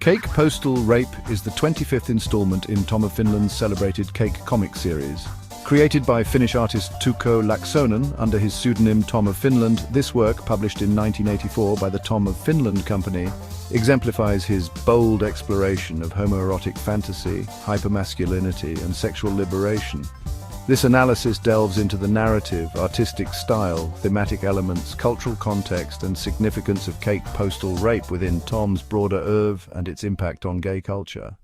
Kake Postal Rape is the 25th installment in Tom of Finland's celebrated Kake comic series. Created by Finnish artist Tuukko Laaksonen under his pseudonym Tom of Finland, this work, published in 1984 by the Tom of Finland Company, exemplifies his bold exploration of homoerotic fantasy, hypermasculinity, and sexual liberation. This analysis delves into the narrative, artistic style, thematic elements, cultural context, and significance of Kake Postal Rape within Tom's broader oeuvre and its impact on gay culture.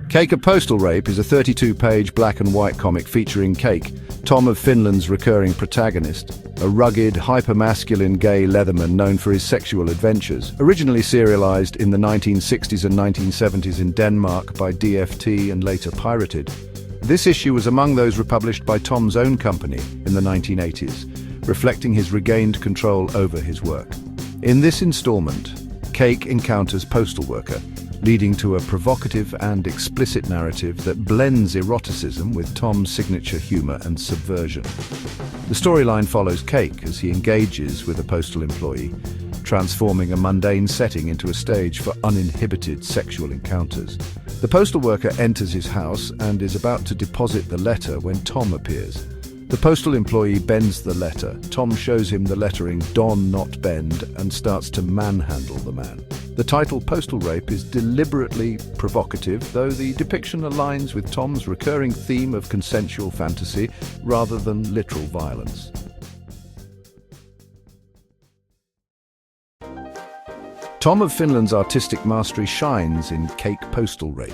Kake Postal Rape is a 32-page black and white comic featuring Kake, Tom of Finland's recurring protagonist, a rugged, hyper-masculine gay leatherman known for his sexual adventures. Originally serialized in the 1960s and 1970s in Denmark by DFT and later pirated, this issue was among those republished by Tom's own company in the 1980s, reflecting his regained control over his work. In this installment, Kake encounters postal worker, leading to a provocative and explicit narrative that blends eroticism with Tom's signature humor and subversion. The storyline follows Kake as he engages with a postal employee, transforming a mundane setting into a stage for uninhibited sexual encounters. The postal worker enters his house and is about to deposit the letter when Tom appears. The postal employee bends the letter. Tom shows him the lettering "Don Not Bend" and starts to manhandle the man. The title Postal Rape is deliberately provocative, though the depiction aligns with Tom's recurring theme of consensual fantasy rather than literal violence. Tom of Finland's artistic mastery shines in Kake Postal Rape.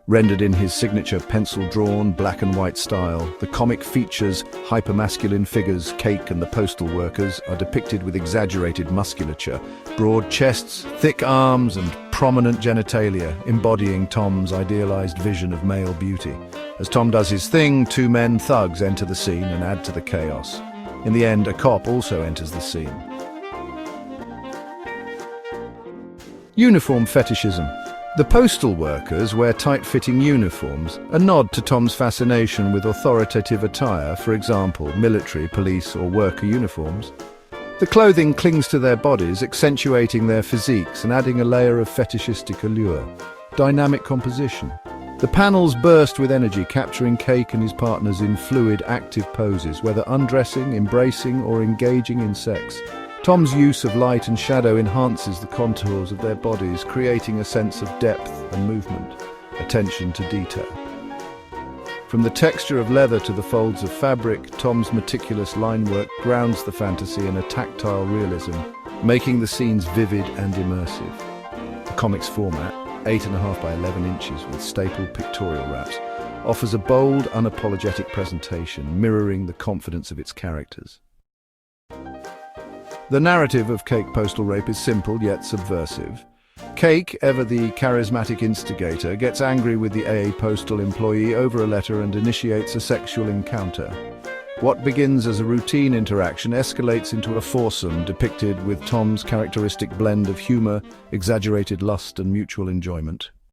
Rendered in his signature pencil-drawn black and white style, the comic features hypermasculine figures. Kake and the postal workers are depicted with exaggerated musculature, broad chests, thick arms, and prominent genitalia, embodying Tom's idealized vision of male beauty. As Tom does his thing, two men thugs enter the scene and add to the chaos. In the end, a cop also enters the scene. Uniform fetishism. The postal workers wear tight-fitting uniforms, a nod to Tom's fascination with authoritative attire, for example, military, police, or worker uniforms. The clothing clings to their bodies, accentuating their physiques and adding a layer of fetishistic allure. Dynamic composition. The panels burst with energy, capturing Kake and his partners in fluid, active poses, whether undressing, embracing, or engaging in sex. Tom's use of light and shadow enhances the contours of their bodies, creating a sense of depth and movement, attention to detail. From the texture of leather to the folds of fabric, Tom's meticulous line work grounds the fantasy in a tactile realism, making the scenes vivid and immersive. The comic's format, 8.5 by 11 inches with stapled pictorial wraps, offers a bold, unapologetic presentation, mirroring the confidence of its characters. The narrative of Kake Postal Rape is simple yet subversive. Kake, ever the charismatic instigator, gets angry with the AA postal employee over a letter and initiates a sexual encounter. What begins as a routine interaction escalates into a foursome depicted with Tom's characteristic blend of humor, exaggerated lust, and mutual enjoyment.